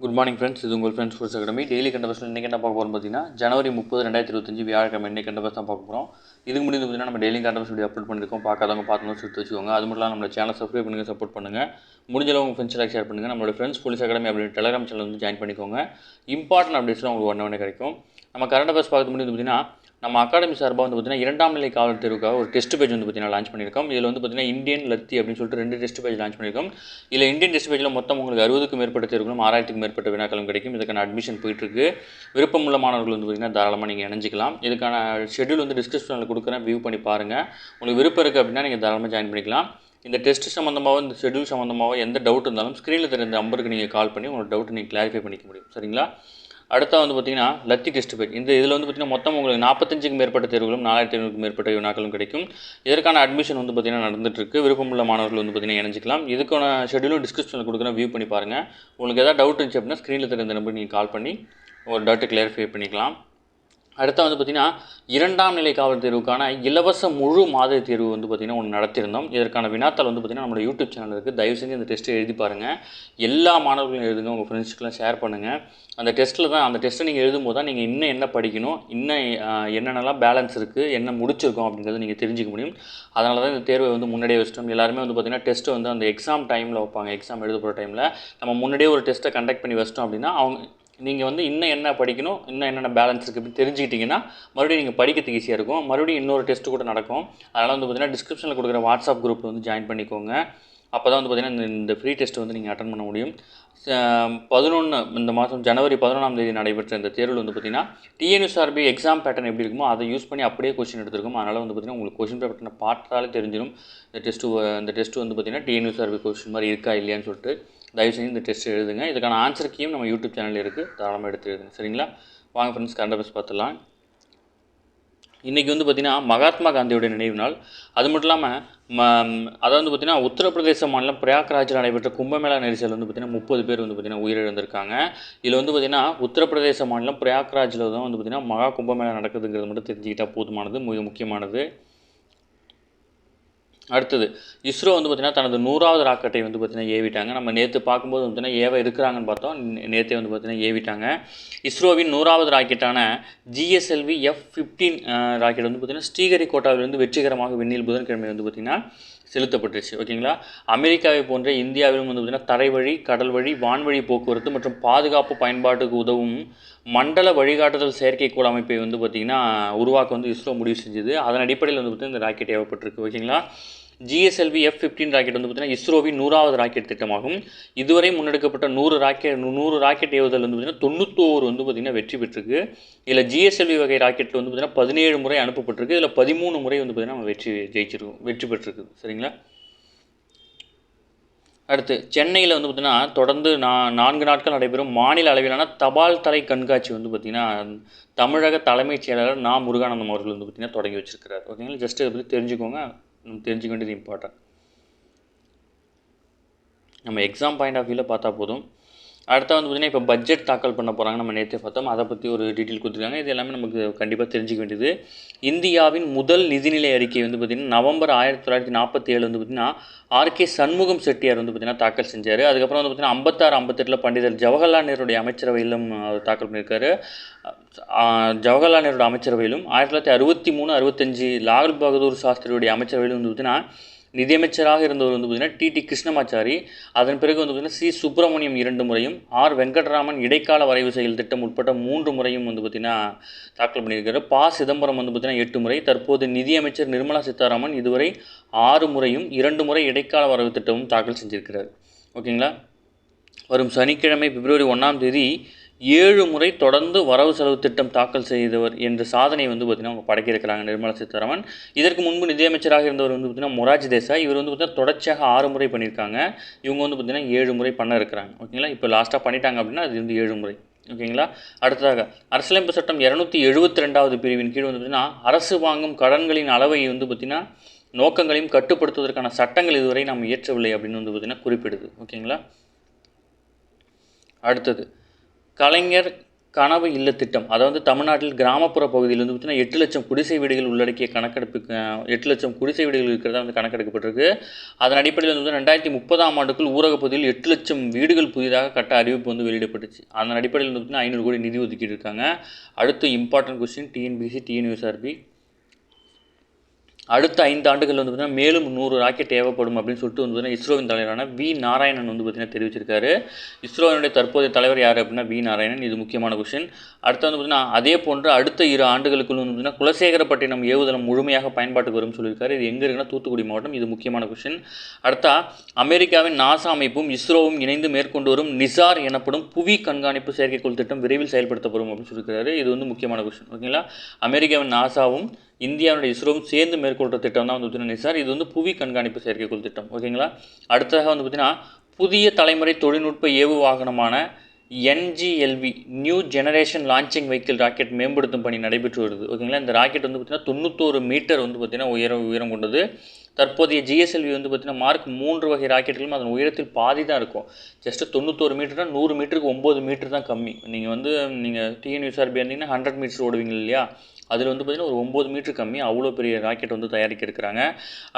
Good morning friends. இது உங்கள் friends sports academy. Daily கண்ட பஸ்ஸில் இன்றைக்கி என்ன பார்க்க போகிறோம் பார்த்தீங்கன்னா ஜனவரி 30, 2025 வியாழக்கிழமை இன்றைக்கி கண்ட பஸ் தான் பார்க்க போகிறோம். இதுக்கு முன்னாடி பார்த்தீங்கன்னா நம்ம டெய்லி கண்ட பஸ் வீடியோ அப்லோட் பண்ணியிருக்கோம். பார்க்காதவங்க பார்த்து எடுத்து வச்சுக்கோங்க. அது மட்டும் இல்லாமல் நம்ம சேனல் சப்ஸ்கிரைப் பண்ணுங்கள், சப்போர்ட் பண்ணுங்கள். முடிஞ்சளவு உங்கள் ஃப்ரெண்ட்ஸ் ஷேர் பண்ணுங்கள். நம்மளோட ஃப்ரெண்ட்ஸ் போலீஸ் அகாடமி அப்படின்னு டெலிகிராம் சேனல் வந்து ஜாயின் பண்ணிக்கோங்க. இம்பார்ட்டன்ட் அப்டேட்ஸ்லாம் உங்களுக்கு ஒன்று கிடைக்கும். நம்ம கரண்ட் அஃபேர்ஸ் பார்க்க முடியும் பார்த்தீங்கன்னா நம்ம அகாடமி சார்பாக வந்து பார்த்தீங்கன்னா 2ஆம் நிலை காவல் தேர்வுக்காக ஒரு டெஸ்ட் பேஜ் வந்து பார்த்தீங்கன்னா லான்ச் பண்ணியிருக்கோம். இதில் வந்து பார்த்தீங்கன்னா இந்தியன் லத்தி அப்படின்னு சொல்லிட்டு 2 டெஸ்ட் பேஜ் லான்ச் பண்ணியிருக்கோம். இதில் இந்தியன் டெஸ்ட் பேஜில் மொத்தம் உங்களுக்கு 60க்கும் மேற்பட்ட தேர்வுகளும் 6000க்கும் மேற்பட்ட வினாக்களும் கிடைக்கும். இதுக்கான அட்மிஷன் போயிட்டுருக்கு. விருப்பமுள்ள மாணவர்கள் வந்து பார்த்தீங்கன்னா தாராளமாக நீங்கள் இணைஞ்சிக்கலாம். இதுக்கான ஷெட்யூல் வந்து டிஸ்கிரிப்ஷனில் கொடுக்குறேன், வியூ பண்ணி பாருங்கள். உங்களுக்கு விருப்பம் இருக்குது அப்படின்னா நீங்கள் தாராளமாக ஜாயின் பண்ணிக்கலாம். இந்த டெஸ்ட் சம்மந்தமாக இந்த ஷெட்யூல் சம்மந்தமாக எந்த டவுட் இருந்தாலும் ஸ்க்ரீனில் தெரிந்த நம்பருக்கு நீங்கள் கால் பண்ணி உங்களோட டவுட்டை நீங்கள் கிளாரிஃபை பண்ணிக்க முடியும். சரிங்களா? அடுத்த வந்து பார்த்திங்கன்னா லத்தி டெஸ்ட் பேஜ். இதில் வந்து பார்த்திங்கன்னா மொத்தம் உங்களுக்கு 45க்கும் மேற்பட்ட தேர்வுகளும் 4500க்கும் மேற்பட்ட வினாக்களும் கிடைக்கும். இதற்கான அட்மிஷன் வந்து பார்த்திங்கன்னா நடந்துகிட்ருக்கு. விருப்பமுள்ள மாணவர்கள் வந்து பார்த்திங்கன்னா இணைஞ்சிக்கலாம். இதுக்கான ஷெட்யூலும் டிஸ்கிரிப்ஷனில் கொடுக்குறேன், வியூ பண்ணி பாருங்கள். உங்களுக்கு எதாவது டவுட் இருந்துச்சு அப்படின்னா ஸ்க்ரீனில் தெரிந்த நம்பருக்கு நீங்கள் கால் பண்ணி ஒரு டவுட்டை கிளாரிஃபை பண்ணிக்கலாம். அடுத்து வந்து பார்த்திங்கன்னா 2ஆம் நிலை காவல் தேர்வுக்கான இலவச முழு மாத தேர்வு வந்து பார்த்திங்கன்னா ஒன்று நடத்தியிருந்தோம். இதற்கான வினாத்தாள் வந்து பார்த்திங்கன்னா நம்மளோட யூடியூப் சேனல் இருக்குது. தயவு செஞ்சு இந்த டெஸ்ட்டை எழுதி பாருங்கள். எல்லா மாணவர்களும் எழுதுங்க, உங்கள் ஃப்ரெண்ட்ஸ்க்கெலாம் ஷேர் பண்ணுங்கள். அந்த டெஸ்ட்டை நீங்கள் எழுதும்போது தான் நீங்கள் இன்னும் என்ன படிக்கணும், இன்னும் என்னென்னலாம் பேலன்ஸ் இருக்குது, என்ன முடிச்சிருக்கோம் அப்படிங்கிறத நீங்கள் தெரிஞ்சிக்க முடியும். அதனால தான் இந்த தேர்வை வந்து முன்னாடியே வச்சிட்டோம். எல்லாருமே வந்து பார்த்திங்கன்னா டெஸ்ட்டை வந்து அந்த எக்ஸாம் டைமில் வைப்பாங்க. எக்ஸாம் எழுத போகிற டைமில் நம்ம முன்னாடியே ஒரு டெஸ்ட்டை கண்டக்ட் பண்ணி வச்சிட்டோம் அப்படின்னா நீங்கள் வந்து இன்னும் என்ன படிக்கணும், இன்னும் என்னென்ன பேலன்ஸ் இருக்குது அப்படின்னு தெரிஞ்சுக்கிட்டிங்கன்னா மறுபடியும் நீங்கள் படிக்கிறதுக்கு ஈஸியாக இருக்கும். மறுபடியும் இன்னொரு டெஸ்ட்டு கூட நடக்கும். அதனால் வந்து பார்த்திங்கன்னா டிஸ்கிரிப்ஷனில் கொடுக்குற வாட்ஸ்அப் குரூப்பில் வந்து ஜாயின் பண்ணிக்கோங்க. அப்போ தான் வந்து பார்த்திங்கன்னா இந்த ஃப்ரீ டெஸ்ட்டு வந்து நீங்கள் அட்டன் பண்ண முடியும். 11 இந்த மாதம் ஜனவரி 11ஆம் தேதி நடைபெற்ற இந்த தேர்வில் வந்து பார்த்திங்கன்னா டிஎன்யூஎஸ்ஆர்பி எக்ஸாம் பேட்டர்ன் எப்படி இருக்குமோ அதை யூஸ் பண்ணி அப்படியே கொஸ்டின் எடுத்துருக்கும். அதனால் வந்து பார்த்திங்கன்னா உங்களுக்கு கொஸ்டின் பேட்டர்னை பார்த்தாலே தெரிஞ்சிடும் இந்த டெஸ்ட்டு வந்து பார்த்திங்கன்னா டிஎன்யூஎஸ்ஆர்பி கொஸ்டின் மாதிரி இருக்கா இல்லையான்னு சொல்லிட்டு தயவு செஞ்சு இந்த டெஸ்ட் எழுதுங்க. இதுக்கான ஆன்சர் கீயும் நம்ம யூடியூப் சேனலில் இருக்குது, தாராளமாக எடுத்து எழுதுங்க. சரிங்களா? வாங்க ஃப்ரெண்ட்ஸ், கரண்ட் அஃபேர்ஸ் பார்த்துடலாம். இன்றைக்கி வந்து பார்த்திங்கன்னா மகாத்மா காந்தியோட நினைவு நாள். அது மட்டும் இல்லாமல் அதாவது வந்து பார்த்திங்கன்னா உத்தரப்பிரதேச மாநிலம் பிரயாக்ராஜில் நடைபெற்ற கும்பமேளா நெரிசல் வந்து பார்த்திங்கன்னா 30 பேர் வந்து பார்த்திங்கன்னா உயிரிழந்திருக்காங்க. இதில் வந்து பார்த்திங்கன்னா உத்தரப்பிரதேச மாநிலம் பிரயாக்ராஜில் தான் வந்து பார்த்திங்கன்னா மகா கும்பமேளா நடக்குதுங்கிறது மட்டும் தெரிஞ்சுக்கிட்டால் போதுமானது, மிக முக்கியமானது. அடுத்தது இஸ்ரோ வந்து பார்த்திங்கன்னா தனது 100வது ராக்கெட்டை வந்து பார்த்திங்கன்னா ஏவிட்டாங்க. நம்ம நேற்று பார்க்கும்போது வந்து பார்த்திங்கன்னா ஏவ இருக்கிறாங்கன்னு பார்த்தோம். நேற்றே வந்து பார்த்திங்கன்னா ஏவிட்டாங்க. இஸ்ரோவின் 100வது ராக்கெட்டான GSLV F-15 ராக்கெட் வந்து பார்த்திங்கன்னா ஸ்ரீஹரிகோட்டாவிலிருந்து வெற்றிகரமாக விண்ணில் புதன்கிழமை வந்து பார்த்திங்கன்னா செலுத்தப்பட்டுருச்சு. ஓகேங்களா? அமெரிக்காவை போன்ற இந்தியாவிலும் வந்து பார்த்திங்கன்னா தரைவழி, கடல் வழி, வான்வழி போக்குவரத்து மற்றும் பாதுகாப்பு பயன்பாட்டுக்கு உதவும் மண்டல வழிகாட்டுதல் செயற்கைக்கோள் அமைப்பை வந்து பார்த்திங்கன்னா உருவாக்க வந்து இஸ்ரோ முடிவு செஞ்சது. அதன் அடிப்படையில் வந்து பார்த்திங்கன்னா இந்த ராக்கெட் ஏவப்பட்டிருக்கு. ஓகேங்களா? GSLV F-15 ராக்கெட் வந்து பார்த்திங்கன்னா இஸ்ரோவின் 100வது ராக்கெட் திட்டமாகும். இதுவரை முன்னெடுக்கப்பட்ட 100 ராக்கெட் ஏவுதல் வந்து பார்த்திங்கன்னா 91 வந்து பார்த்திங்கன்னா வெற்றி பெற்றிருக்கு. இதில் GSLV வகை ராக்கெட்டில் வந்து பார்த்திங்கன்னா 17 முறை அனுப்பப்பட்டிருக்கு. இதில் 13 முறை வந்து பார்த்திங்கன்னா நம்ம வெற்றி பெற்றிருக்கு. சரிங்களா? அடுத்து சென்னையில் வந்து பார்த்திங்கன்னா தொடர்ந்து 4 நாட்கள் நடைபெறும் மாநில அளவிலான தபால் தலை கண்காட்சி வந்து பார்த்திங்கன்னா தமிழக தலைமைச் செயலாளர் முருகானந்தம் அவர்கள் வந்து பார்த்திங்கன்னா தொடங்கி வச்சிருக்கிறார். ஓகேங்களா? ஜஸ்ட் இதை பற்றி தெரிஞ்சுக்கோங்க. தெரிஞ்சுக்க வேண்டியது இம்பார்ட்டன்ட். நம்ம எக்ஸாம் பாயிண்ட் ஆஃப் வியூவில் பார்த்தா போதும். அடுத்த வந்து பார்த்திங்கன்னா இப்போ பட்ஜெட் தாக்கல் பண்ண போகிறாங்க. நம்ம நேற்றே பார்த்தோம். அதை பற்றி ஒரு டீட்டெயில் கொடுத்துருக்காங்க. இது எல்லாமே நமக்கு கண்டிப்பாக தெரிஞ்சிக்க வேண்டியது. இந்தியாவின் முதல் நிதிநிலை அறிக்கை வந்து பார்த்திங்கன்னா நவம்பர் 1947 வந்து பார்த்திங்கன்னா RK சண்முகம் செட்டியார் வந்து பார்த்திங்கன்னா தாக்கல் செஞ்சார். அதுக்கப்புறம் வந்து பார்த்திங்கன்னா 56-58 பண்டிதர் ஜவஹர்லால் நேருடைய அமைச்சரவையிலும் தாக்கல் பண்ணியிருக்காரு. ஜவஹர்லால் நேருடைய அமைச்சரவையிலும் 1963-65 லால் பகதூர் சாஸ்திரியுடைய அமைச்சரவையிலும் வந்து பார்த்திங்கன்னா நிதியமைச்சராக இருந்தவர் வந்து பார்த்திங்கன்னா TT கிருஷ்ணமாச்சாரி. அதன் பிறகு வந்து பார்த்திங்கன்னா C சுப்பிரமணியம் 2 முறையும், R வெங்கட்ராமன் இடைக்கால வரைவு செயல் திட்டம் உட்பட்ட 3 முறையும் வந்து பார்த்திங்கன்னா தாக்கல் பண்ணியிருக்காரு. சிதம்பரம் வந்து பார்த்திங்கன்னா 8 முறை. தற்போது நிதியமைச்சர் நிர்மலா சீதாராமன் இதுவரை 6 முறையும் 2 முறை இடைக்கால வரைவு திட்டமும் தாக்கல் செஞ்சிருக்கிறார். ஓகேங்களா? வரும் சனிக்கிழமை பிப்ரவரி 1ஆம் தேதி 7 முறை தொடர்ந்து வரவு செலவு திட்டம் தாக்கல் செய்தவர் என்ற சாதனை வந்து பார்த்திங்கன்னா அவங்க படைக்கிருக்கிறாங்க நிர்மலா சீதாராமன். இதற்கு முன்பு நிதியமைச்சராக இருந்தவர் வந்து பார்த்திங்கன்னா மொராஜி தேசாய். இவர் வந்து பார்த்திங்கன்னா தொடர்ச்சியாக 6 முறை பண்ணியிருக்காங்க. இவங்க வந்து பார்த்திங்கன்னா 7 முறை பண்ண இருக்கிறாங்க. ஓகேங்களா? இப்போ லாஸ்ட்டாக பண்ணிட்டாங்க அப்படின்னா அது வந்து 7 முறை. ஓகேங்களா? அடுத்ததாக அரசியலமைப்பு சட்டம் 272வது பிரிவின் கீழ் வந்து பார்த்திங்கன்னா அரசு வாங்கும் கடன்களின் அளவை வந்து பார்த்திங்கன்னா நோக்கங்களையும் கட்டுப்படுத்துவதற்கான சட்டங்கள் இதுவரை நாம் இயற்றவில்லை அப்படின்னு வந்து பார்த்திங்கன்னா குறிப்பிடுது. ஓகேங்களா? அடுத்தது கலைஞர் கனவு இல்ல திட்டம். அதாவது தமிழ்நாட்டில் கிராமப்புற பகுதியில் வந்து பார்த்தீங்கன்னா 8 லட்சம் குடிசை வீடுகள் உள்ளடக்கிய கணக்கெடுப்பு 8 லட்சம் குடிசை வீடுகள் இருக்கிறதா வந்து கணக்கெடுக்கப்பட்டிருக்கு. அதன் அடிப்படையில் வந்து 2030ஆம் ஆண்டுக்குள் ஊரகப் பகுதியில் 8 லட்சம் வீடுகள் புதிதாக கட்ட அறிவிப்பு வந்து வெளியிடப்பட்டுச்சு. அதன் அடிப்படையில் வந்து பார்த்தீங்கன்னா 500 கோடி நிதி ஒதுக்கீடு இருக்காங்க. அடுத்து இம்பார்ட்டன்ட் கொஸ்டின் டிஎன்பிசி, டிஎன்யூஎஸ்ஆர்பி. அடுத்த 5 ஆண்டுகள் வந்து பார்த்தீங்கன்னா மேலும் 100 ராக்கெட் தேவைப்படும் அப்படின்னு சொல்லிட்டு வந்து பார்த்தீங்கன்னா இஸ்ரோவின் தலைவரான வி நாராயணன் வந்து பார்த்தீங்கன்னா தெரிவிச்சிருக்காரு. இஸ்ரோவினுடைய தற்போதைய தலைவர் யார் அப்படின்னா வி நாராயணன். இது முக்கியமான கொஸ்டின். அடுத்து வந்து பார்த்தீங்கன்னா அதே போன்று அடுத்த 2 ஆண்டுகளுக்குள் வந்து பார்த்தீங்கன்னா குலசேகரப்பட்டினம் ஏவுதளம் முழுமையாக பயன்பாட்டுக்கு வரும்னு சொல்லியிருக்காரு. இது எங்கே இருக்குன்னா தூத்துக்குடி மாவட்டம். இது முக்கியமான கொஸ்டின். அடுத்தா அமெரிக்காவின் நாசா அமைப்பும் இஸ்ரோவும் இணைந்து மேற்கொண்டு வரும் நிசார் எனப்படும் புவி கண்காணிப்பு செயற்கைக்கோள் திட்டம் விரைவில் செயல்படுத்தப்படும் அப்படின்னு சொல்லியிருக்காரு. இது வந்து முக்கியமான கொஸ்டின். ஓகேங்களா, அமெரிக்காவின் நாசாவும் இந்தியாவுடைய இஸ்ரோவும் சேர்ந்து மேற்கொள்கிற திட்டம் தான் வந்து பார்த்தீங்கன்னா நிசார். இது வந்து புவி கண்காணிப்பு செயற்கைக்கோள் திட்டம். ஓகேங்களா, அடுத்ததாக வந்து பார்த்தீங்கன்னா புதிய தலைமுறை தொழில்நுட்ப ஏவு வாகனமான NGLV new generation launching vehicle rocket மேம்படுத்தும் பணி நடைபெற்று வருது. ஓகேங்களா, இந்த ராக்கெட் வந்து பார்த்தீங்கன்னா 91 மீட்டர் வந்து பார்த்தீங்கன்னா உயரம் கொண்டது. தற்போதைய GSLV வந்து பார்த்தீங்கன்னா மார்க் 3 வகை ராக்கெட்டுகளும் அதன் உயரத்தில் பாதி தான் இருக்கும். ஜஸ்ட் 91 மீட்டர்னா 100 மீட்டருக்கு 9 மீட்டர் தான் கம்மி. நீங்கள் TNUSRB இருந்தீங்கன்னா 100 மீட்டர் ஓடுவீங்க இல்லையா, அதில் வந்து பார்த்திங்கன்னா ஒரு 9 மீட்டர் கம்மி. அவ்வளோ பெரிய ராக்கெட் வந்து தயாரிக்க இருக்கிறாங்க.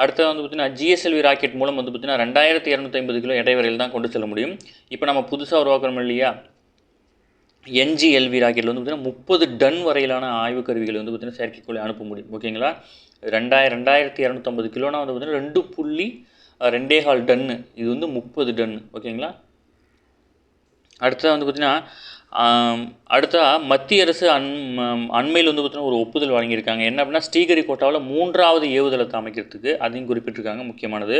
அடுத்தது வந்து பார்த்திங்கன்னா GSLV ராக்கெட் மூலம் வந்து பார்த்திங்கன்னா 2250 கிலோ எடை வரையில் தான் கொண்டு செல்ல முடியும். இப்போ நம்ம புதுசாக உருவாக்குறோம் இல்லையா NGLV ராக்கெட்டில் வந்து பார்த்திங்கன்னா 30 டன் வரையிலான ஆய்வு கருவிகளை வந்து பார்த்திங்கன்னா செயற்கைக்கோளை அனுப்ப முடியும். ஓகேங்களா, 2250 கிலோனா வந்து பார்த்திங்கன்னா 2.25 டன்னு. இது வந்து 30 டன்னு. ஓகேங்களா, அடுத்தது வந்து பார்த்திங்கன்னா மத்திய அரசு அண்மையில் வந்து பார்த்தீங்கன்னா ஒரு ஒப்புதல் வழங்கியிருக்காங்க. என்ன அப்படின்னா ஸ்ரீஹரிகோட்டாவில் 3வது ஏவுதளத்தை அமைக்கிறதுக்கு அதையும் குறிப்பிட்டிருக்காங்க. முக்கியமானது.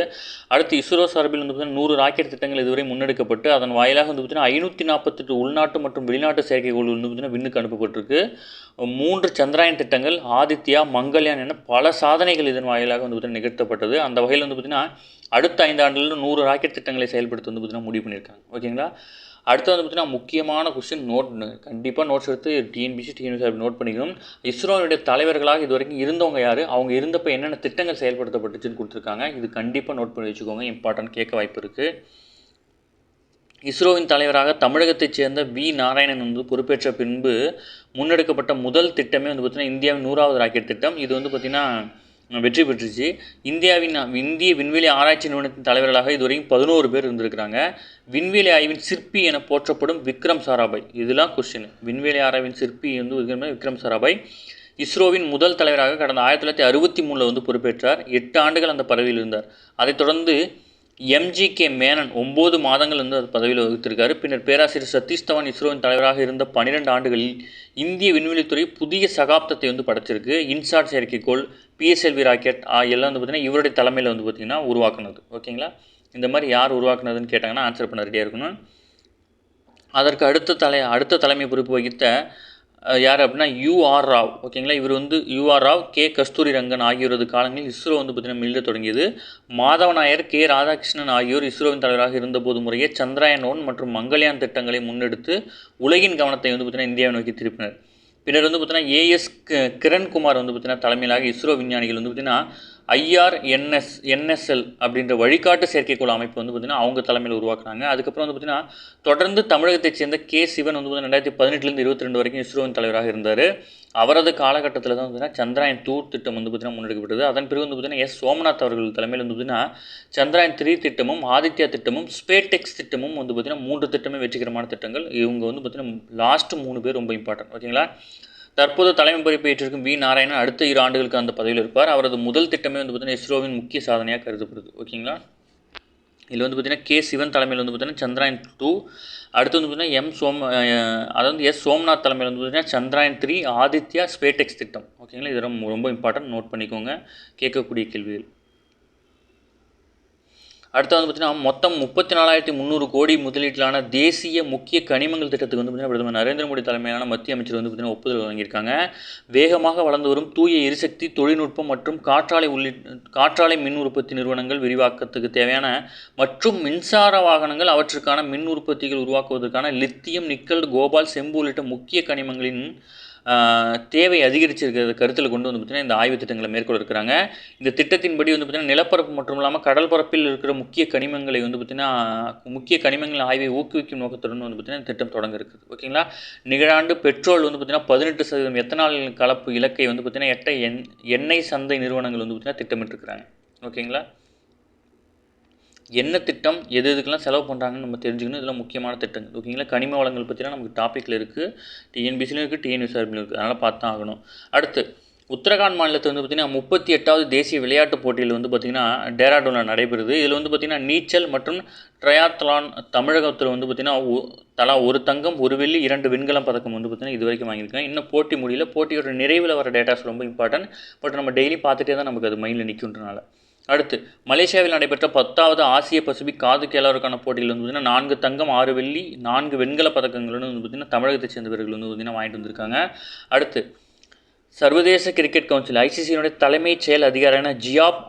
அடுத்து இஸ்ரோ சார்பில் வந்து பார்த்தீங்கன்னா 100 ராக்கெட் திட்டங்கள் இதுவரை முன்னெடுக்கப்பட்டு அதன் வாயிலாக வந்து பார்த்தீங்கன்னா 548 உள்நாட்டு மற்றும் வெளிநாட்டு செயற்கைக்கோள் வந்து பார்த்தீங்கன்னா விண்ணுக்கு அனுப்பப்பட்டிருக்கு. 3 சந்திராயன் திட்டங்கள், ஆதித்யா, மங்கள்யான் என பல சாதனைகள் இதன் வாயிலாக வந்து பார்த்தீங்கன்னா நிகழ்த்தப்பட்டது. அந்த வகையில் வந்து பார்த்தீங்கன்னா அடுத்த 5 ஆண்டுகளில் 100 ராக்கெட் திட்டங்களை செயல்படுத்த வந்து பார்த்தீங்கன்னா முடிவு பண்ணியிருக்காங்க. ஓகேங்களா, அடுத்து வந்து பார்த்தீங்கன்னா முக்கியமான கொஸ்டின் கண்டிப்பாக நோட்ஸ் எடுத்து TNPSC, TNUSRB நோட் பண்ணிக்கணும். இஸ்ரோனுடைய தலைவர்களாக இது வரைக்கும் இருந்தவங்க யார், அவங்க இருந்தப்போ என்னென்ன திட்டங்கள் செயல்படுத்தப்பட்டுச்சுன்னு கொடுத்துருக்காங்க. இது கண்டிப்பாக நோட் பண்ணி வச்சுக்கோங்க, இம்பார்ட்டன்ட் கேட்க வாய்ப்பு இருக்குது. இஸ்ரோவின் தலைவராக தமிழகத்தைச் சேர்ந்த வி நாராயணன் வந்து பொறுப்பேற்ற பின்பு முன்னெடுக்கப்பட்ட முதல் திட்டமே வந்து பார்த்திங்கன்னா இந்தியாவின் 100வது ராக்கெட் திட்டம். இது வந்து பார்த்திங்கன்னா வெற்றி பெற்றுச்சு. இந்திய விண்வெளி ஆராய்ச்சி நிறுவனத்தின் தலைவர்களாக இதுவரைக்கும் 11 பேர் இருந்திருக்கிறாங்க. விண்வெளி ஆய்வின் சிற்பி என போற்றப்படும் விக்ரம் சாராபாய். இதெல்லாம் கொஸ்டின். விண்வெளி ஆராய்வின் சிற்பி வந்து விக்ரம் சாராபாய் இஸ்ரோவின் முதல் தலைவராக கடந்த 1963 வந்து பொறுப்பேற்றார். 8 ஆண்டுகள் அந்த பதவியில் இருந்தார். அதைத் தொடர்ந்து MGK மேனன் 9 மாதங்கள் வந்து அது பதவியில் வகித்திருக்காரு. பின்னர் பேராசிரியர் சதீஷ் தவான் இஸ்ரோவின் தலைவராக இருந்த 12 ஆண்டுகளில் இந்திய விண்வெளித்துறை புதிய சகாப்தத்தை வந்து படைச்சிருக்கு. இன்சாட் செயற்கைக்கோள், PSLV ராக்கெட் எல்லாம் வந்து பார்த்திங்கன்னா இவருடைய தலைமையில் வந்து பார்த்திங்கன்னா உருவாக்குனது. ஓகேங்களா, இந்த மாதிரி யார் உருவாக்குனதுன்னு கேட்டாங்கன்னா ஆன்சர் பண்ண ரெடியாக இருக்கணும். அதற்கு அடுத்த தலைமை பொறுப்பு வகித்த யார் அப்படின்னா UR ராவ். ஓகேங்களா, இவர் வந்து UR ராவ், K கஸ்தூரி ரங்கன் ஆகியோரது காலங்களில் இஸ்ரோ வந்து பார்த்திங்கன்னா மீள தொடங்கியது. மாதவ நாயர், K ராதாகிருஷ்ணன் ஆகியோர் இஸ்ரோவின் தலைவராக இருந்தபோது முறையே சந்திராயன் 1 மற்றும் மங்கள்யான் திட்டங்களை முன்னெடுத்து உலகின் கவனத்தை வந்து பார்த்திங்கன்னா இந்தியாவை நோக்கி திருப்பினர். பின்னர் வந்து பார்த்திங்கன்னா AS கிரண்குமார் வந்து பார்த்திங்கன்னா தலைமையிலாக இஸ்ரோ விஞ்ஞானிகள் வந்து பார்த்திங்கன்னா IRNSL அப்படின்ற வழிகாட்டு செயற்கைக்கோள் அமைப்பு வந்து பார்த்திங்கன்னா அவங்க தலைமையில் உருவாக்குனாங்க. அதுக்கப்புறம் வந்து பார்த்திங்கன்னா தொடர்ந்து தமிழகத்தைச் சேர்ந்த K சிவன் வந்து பார்த்திங்கன்னா 2018லேருந்து 22 வரைக்கும் இஸ்ரோவின் தலைவராக இருந்தார். அவரது காலகட்டத்தில் தான் வந்து சந்திராயன் 2 திட்டம் வந்து பார்த்திங்கன்னா முன்னெடுக்கப்பட்டது. அதன் பிறகு வந்து பார்த்திங்கன்னா S சோமநாத் அவர்கள் தலைமையில் வந்து பார்த்திங்கன்னா சந்திராயன் 3 திட்டமும் ஆதித்யா திட்டமும் ஸ்பேடெக்ஸ் திட்டமும் வந்து பார்த்திங்கன்னா 3 திட்டமே வெற்றிகரமான திட்டங்கள். இவங்க வந்து பார்த்திங்கன்னா லாஸ்ட் 3 பேர் ரொம்ப இம்பார்ட்டன்ட். ஓகேங்களா, தற்போது தலைமை பொறுப்பை ஏற்றிருக்கும் வி நாராயணன் அடுத்த 2 ஆண்டுகளுக்கு அந்த பதவியில் இருப்பார். அவரது முதல் திட்டமே வந்து பார்த்திங்கன்னா இஸ்ரோவின் முக்கிய சாதனையாக கருதப்படுது. ஓகேங்களா, இதில் வந்து பார்த்திங்கன்னா K சிவன் தலைமையில் வந்து பார்த்திங்கன்னா சந்திராயன் 2, அடுத்து வந்து பார்த்திங்கன்னா S சோம்நாத் தலைமையில் வந்து பார்த்திங்கன்னா சந்திராயன் 3, ஆதித்யா, ஸ்பேடெக்ஸ் திட்டம். ஓகேங்களா, இது ரொம்ப இம்பார்ட்டன்ட், நோட் பண்ணிக்கோங்க, கேட்கக்கூடிய கேள்விகள். அடுத்து வந்து பார்த்திங்கன்னா மொத்தம் 34,300 கோடி முதலீட்டிலான தேசிய முக்கிய கனிமங்கள் திட்டத்துக்கு வந்து பார்த்திங்கன்னா பிரதமர் நரேந்திர மோடி தலைமையிலான மத்திய அமைச்சர் வந்து பார்த்திங்கன்னா ஒப்புதல் வழங்கியிருக்காங்க. வேகமாக வளர்ந்து வரும் தூய எரிசக்தி தொழில்நுட்பம் மற்றும் காற்றாலை மின் உற்பத்தி நிறுவனங்கள் விரிவாக்கத்துக்கு தேவையான மற்றும் மின்சார வாகனங்கள் அவற்றுக்கான மின் உற்பத்திகள் உருவாக்குவதற்கான லித்தியம், நிக்கல், கோபால், செம்பு உள்ளிட்ட முக்கிய கனிமங்களின் தேவை அதிகரிச்சிருக்கிறத கருத்தில் கொண்டு வந்து பார்த்திங்கன்னா இந்த ஆய்வு திட்டங்களை மேற்கொள்ள இருக்கிறாங்க. இந்த திட்டத்தின்படி வந்து பார்த்திங்கன்னா நிலப்பரப்பு மற்றும் இல்லாமல் கடல் பரப்பில் இருக்கிற முக்கிய கனிமங்களை வந்து பார்த்திங்கன்னா முக்கிய கனிமங்கள் ஆய்வை ஊக்குவிக்கும் நோக்கத்துடன் வந்து பார்த்திங்கன்னா திட்டம் தொடங்க இருக்குது. ஓகேங்களா. நிகழாண்டு பெட்ரோல் வந்து பார்த்திங்கன்னா 18% எத்தனால் கலப்பு இலக்கை வந்து பார்த்திங்கன்னா எண்ணெய் சந்தை நிறுவனங்கள் வந்து பார்த்திங்கன்னா திட்டமிட்டிருக்கிறாங்க. ஓகேங்களா. என்ன திட்டம் எது எதுக்கெல்லாம் செலவு பண்ணுறாங்கன்னு நம்ம தெரிஞ்சுக்கணும். இதெல்லாம் முக்கியமான திட்டங்கள். ஓகேங்களா. கனிம வளங்கள் பற்றிலாம் நமக்கு டாப்பிக்கில் இருக்குது, டிஎன்பிசிலும் இருக்குது, டிஎன்யூஎஸ்ஆர்பிலும் இருக்குது. அதனால் பார்த்து தான் ஆகணும். அடுத்து உத்தரகாண்ட் மாநிலத்தில் வந்து பார்த்திங்கன்னா 38வது தேசிய விளையாட்டுப் போட்டியில் வந்து பார்த்திங்கன்னா டேராடூனில் நடைபெறுது. இதில் வந்து பார்த்திங்கன்னா நீச்சல் மற்றும் ட்ரையாத்லான் தமிழகத்தில் வந்து பார்த்திங்கன்னா தலா 1 தங்கம் 1 வெள்ளி 2 வெண்கலம் பதக்கம் வந்து பார்த்திங்கன்னா இது வரைக்கும் வாங்கியிருக்காங்க. இன்னும் போட்டி முடியல. போட்டியோட நிறைவில் வர டேட்டாஸ் ரொம்ப இம்பார்ட்டன்ட். பட் நம்ம டெய்லி பார்த்துட்டே தான் நமக்கு அது மைண்டில் நிற்குன்றனால. அடுத்து மலேசியாவில் நடைபெற்ற 10வது ஆசிய பசிபிக் காது கேளாருக்கான போட்டியில் வந்து பார்த்திங்கன்னா 4 தங்கம் 6 வெள்ளி 4 வெண்கல பதக்கங்களுடன் வந்து பார்த்திங்கன்னா தமிழகத்தை சேர்ந்தவர்கள் வந்து பார்த்திங்கன்னா வாங்கிட்டு வந்திருக்காங்க. அடுத்து சர்வதேச கிரிக்கெட் கவுன்சில் ஐசிசியினுடைய தலைமைச் செயல் அதிகாரியான ஜியாப்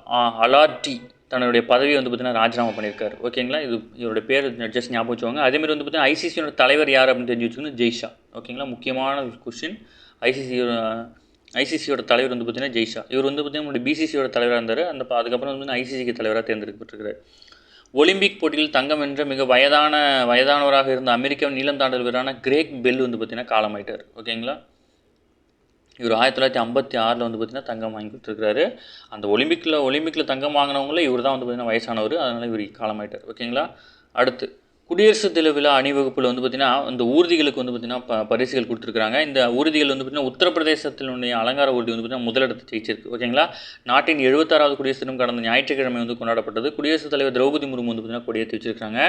அலார்டி தன்னுடைய பதவியை வந்து பார்த்திங்கன்னா ராஜினாமா பண்ணியிருக்காரு. ஓகேங்களா. இவருடைய பேர் ஜஸ்ட் ஞாபகம் வச்சுக்கோங்க. அதேமாதிரி வந்து பார்த்திங்கன்னா ஐசிசியோட தலைவர் யார் அப்படின்னு தெரிஞ்சு வச்சுக்கணும், ஜெய்ஷா. ஓகேங்களா. முக்கியமான கொஸ்டின். ஐசிசியோட தலைவர் வந்து பார்த்திங்கன்னா ஜெய்ஷா. இவர் வந்து பார்த்திங்கன்னா பிசிசியோட தலைவராக இருந்தார். அதுக்கப்புறம் வந்து ஐசிசிக்கு தலைவராக தேர்ந்தெடுக்கப்பட்டிருக்கிறார். ஒலிம்பிக் போட்டியில் தங்கம் வென்ற மிக வயதானவராக இருந்த அமெரிக்காவின் நீளம் தாண்டல் வீரரான கிரேக் பெல் வந்து பார்த்திங்கன்னா காலமாயிட்டார். ஓகேங்களா. இவர் 1956 வந்து பார்த்திங்கன்னா தங்கம் வாங்கி கொடுத்துருக்காரு. அந்த ஒலிம்பிக்கில் தங்கம் வாங்கினவங்களே இவர் தான் வந்து பார்த்திங்கன்னா வயசானவர். அதனால் இவர் காலமாயிட்டார். ஓகேங்களா. அடுத்து குடியரசு தின விழா அணிவகுப்பில் வந்து பார்த்திங்கன்னா இந்த ஊர்திகளுக்கு வந்து பார்த்திங்கன்னா பரிசுகள் கொடுத்துருக்காங்க. இந்த ஊர்திகள் வந்து பார்த்திங்கன்னா உத்தரப்பிரதேசத்தினுடைய அலங்கார ஊர்தி வந்து பார்த்திங்கன்னா முதலிடத்தை ஜெயிச்சிருக்கு. ஓகேங்களா. நாட்டின் 76வது குடியரசு தினம் கடந்த ஞாயிற்றுக்கிழமை வந்து கொண்டாடப்பட்டது. குடியரசுத் தலைவர் திரௌபதி முர்மு வந்து பார்த்திங்கன்னா கொடியேற்றி வச்சிருக்காங்க.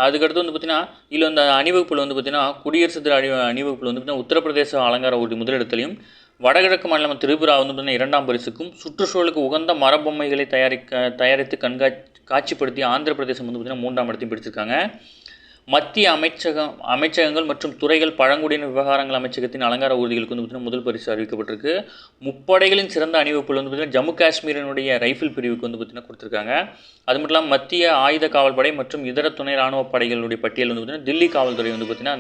அதுக்கடுத்து வந்து பார்த்திங்கன்னா இதில் இந்த அணிவகுப்பில் வந்து பார்த்திங்கன்னா குடியரசு தின அணிவகுப்பில் வந்து பார்த்திங்கன்னா உத்தரப்பிரதேச அலங்கார ஊர்தி முதலிடத்திலையும், வடகிழக்கு மாநிலம் திரிபுரா வந்து பார்த்திங்கன்னா 2ஆம் பரிசுக்கும், சுற்றுச்சூழலுக்கு உகந்த மரபொம்மைகளை தயாரித்து காட்சிப்படுத்தி ஆந்திர பிரதேசம் வந்து பார்த்திங்கன்னா 3ஆம் இடத்தையும் பிடிச்சிருக்காங்க. மத்திய அமைச்சகங்கள் மற்றும் துறைகள் பழங்குடியின விவகாரங்கள் அமைச்சகத்தின் அலங்கார ஊர்திகளுக்கு வந்து பார்த்திங்கன்னா முதல் பரிசு அறிவிக்கப்பட்டிருக்கு. முப்படைகளின் சிறந்த அணிவகுப்பில் வந்து பார்த்திங்கன்னா ஜம்மு காஷ்மீரினுடைய ரைஃபிள் பிரிவுக்கு வந்து பார்த்திங்கன்னா கொடுத்துருக்காங்க. அது மட்டும் இல்லாமல் மத்திய ஆயுத காவல்படை மற்றும் இதர துணை இராணுவ படைகளுடைய பட்டியல் வந்து பார்த்திங்கன்னா தில்லி காவல்துறை வந்து பார்த்திங்கன்னா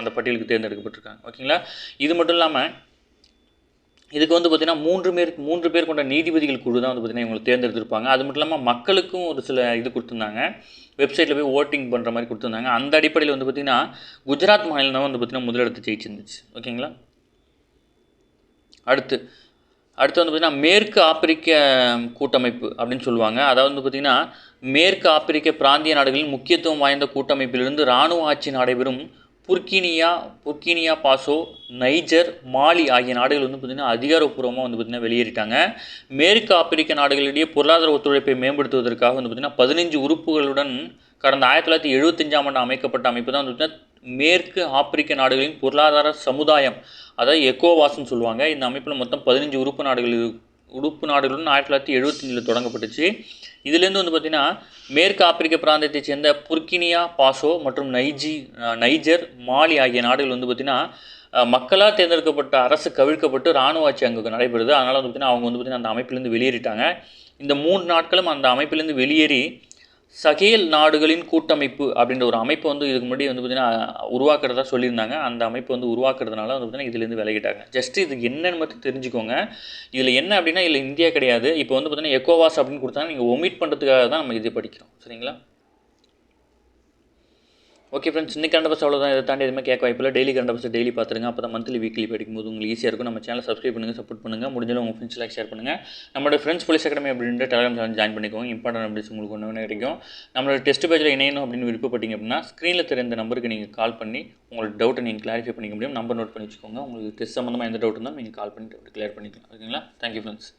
அந்த பட்டியலுக்கு தேர்ந்தெடுக்கப்பட்டிருக்காங்க. ஓகேங்களா. இது மட்டும் இல்லாமல் இதுக்கு வந்து பார்த்திங்கன்னா 3 பேர் கொண்ட நீதிபதிகள் குழு தான் வந்து பார்த்திங்கன்னா இவங்களை தேர்ந்தெடுத்திருப்பாங்க. அது மட்டும் இல்லாமல் மக்களுக்கும் ஒரு சில இது கொடுத்துருந்தாங்க. வெப்சைட்டில் போய் ஓட்டிங் பண்ணுற மாதிரி கொடுத்துருந்தாங்க. அந்த அடிப்படையில் வந்து பார்த்திங்கன்னா குஜராத் மாநிலம் தான் வந்து பார்த்திங்கன்னா முதலிடத்தை ஜெயிச்சிருந்துச்சு. ஓகேங்களா. அடுத்து வந்து பார்த்திங்கன்னா மேற்கு ஆப்பிரிக்க கூட்டமைப்பு அப்படின்னு சொல்லுவாங்க. அதாவது வந்து பார்த்திங்கன்னா மேற்கு ஆப்பிரிக்க பிராந்திய நாடுகளில் முக்கியத்துவம் வாய்ந்த கூட்டமைப்பிலிருந்து இராணுவ ஆட்சி நடைபெறும் புர்கினியா பாசோ, நைஜர், மாலி ஆகிய நாடுகள் வந்து பார்த்திங்கன்னா அதிகாரப்பூர்வமாக வந்து பார்த்திங்கன்னா வெளியேறிட்டாங்க. மேற்கு ஆப்பிரிக்க நாடுகளிடையே பொருளாதார ஒத்துழைப்பை மேம்படுத்துவதற்காக வந்து பார்த்திங்கன்னா 15 உறுப்புகளுடன் கடந்த 1975ஆம் ஆண்டு அமைக்கப்பட்ட அமைப்பு தான் வந்து பார்த்திங்கன்னா மேற்கு ஆப்பிரிக்க நாடுகளின் பொருளாதார சமுதாயம், அதாவது எக்கோவாஸ்ன்னு சொல்லுவாங்க. இந்த அமைப்பில் மொத்தம் 15 உறுப்பு நாடுகளுடன் 1975 தொடங்கப்பட்டுச்சு. இதுலேருந்து வந்து பார்த்திங்கன்னா மேற்கு ஆப்பிரிக்க பிராந்தியத்தை சேர்ந்த புர்கினியா பாசோ மற்றும் நைஜர், மாலி ஆகிய நாடுகள் வந்து பார்த்திங்கன்னா மக்களால் தேர்ந்தெடுக்கப்பட்ட அரசு கவிழ்க்கப்பட்டு இராணுவ ஆட்சி அங்கே நடைபெறுது. அதனால் வந்து பார்த்திங்கன்னா அவங்க வந்து பார்த்திங்கன்னா அந்த அமைப்பிலேருந்து வெளியேறிட்டாங்க. இந்த 3 நாட்களும் அந்த அமைப்பிலேருந்து வெளியேறி சகேல் நாடுகளின் கூட்டமைப்பு அப்படின்ற ஒரு அமைப்பை வந்து இதுக்கு முன்னாடி வந்து பார்த்திங்கன்னா உருவாக்குறதா சொல்லியிருந்தாங்க. அந்த அமைப்பு வந்து உருவாக்குறதுனால வந்து பார்த்திங்கன்னா இதுலேருந்து விலகிட்டாங்க. ஜஸ்ட் இது என்னன்னு மட்டும் தெரிஞ்சுக்கோங்க. இதில் என்ன அப்படின்னா இதில் இந்தியா கிடையாது. இப்போ வந்து பார்த்திங்கன்னா எக்கோவாஸ் அப்படின்னு கொடுத்தாங்க. நீங்கள் ஒமிட் பண்ணுறதுக்காக தான் நம்ம இதை படிக்கிறோம். சரிங்களா. ஓகே ஃப்ரெண்ட்ஸ், இன்னைக்கு கரண்ட் அஃபேர்ஸ் அவ்வளோதான். இதை தாண்டி எதுவுமே கேட்க வாய்ப்பில்லை. டெய்லி கரண்ட் அஃபேர்ஸ் டெய்லி பார்த்துருங்க. அப்போ தான் மந்த்லி வீக்லி படிக்கும்போது உங்களுக்கு ஈஸியாக இருக்கும். நம்ம சேனல் சப்ஸ்கிரைப் பண்ணுங்கள், சப்போர்ட் பண்ணுங்கள். முடிஞ்சாலும் உங்கள் ஃப்ரெண்ட்ஸ்லாம் ஷேர் பண்ணுங்கள். நம்மளோட ஃப்ரெண்ட்ஸ் போலீஸ் அகாடமி அப்படின்ற டெலிகிராம் சேனல் ஜாயின் பண்ணிக்கோங்க. இம்பார்ட்டன்ட் அப்டேட்ஸ் உங்களுக்கு ஒன்று கிடைக்கும். நம்மளோட டெஸ்ட் பேஜில் இணையணும் அப்படின்னு விருப்பப்பட்டீங்க அப்படின்னா ஸ்க்ரீனில் தெரிந்த நம்பருக்கு நீங்கள் கால் பண்ணி உங்களோட டவுட்டை நீங்கள் கிளாரிஃபை பண்ணிக்க முடியும். நம்பர் நோட் பண்ணி வச்சுக்கோங்க. உங்களுக்கு டெஸ்ட் சம்மந்தமாக எந்த டவுட் இருந்தாலும் நீங்கள் கால் பண்ணிட்டு கிளியர் பண்ணிக்கலாம். ஓகேங்களா. Thank you friends.